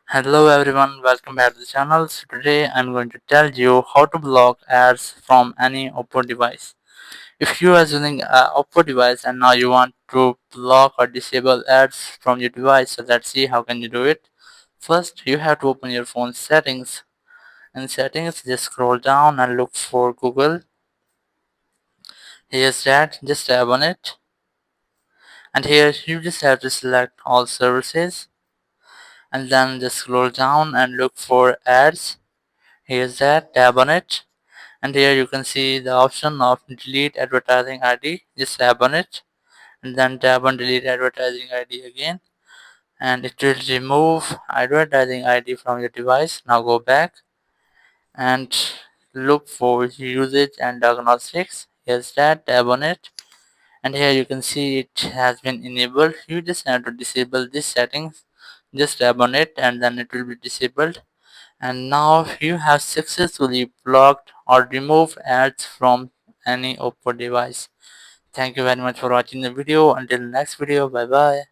Hello everyone, welcome back to the channel. So today I'm going to tell you how to block ads from any OPPO device. If you are using an OPPO device and now you want to block or disable ads from your device, so let's see how can you do it. First, you have to open your phone settings. In settings, just scroll down and look for Google. Here's that, just tap on it. And here you just have to select all services and then just scroll down and look for ads. Here's that, tap on it. And here you can see the option of delete advertising ID. Just tap on it and then tap on delete advertising ID again, and it will remove advertising ID from your device. Now go back and look for usage and diagnostics. Here's that, tap on it, and here you can see it has been enabled. You just have to disable this settings. Just tap on it and then it will be disabled. And now you have successfully blocked or removed ads from any OPPO device. Thank you very much for watching the video. Until next video, bye bye.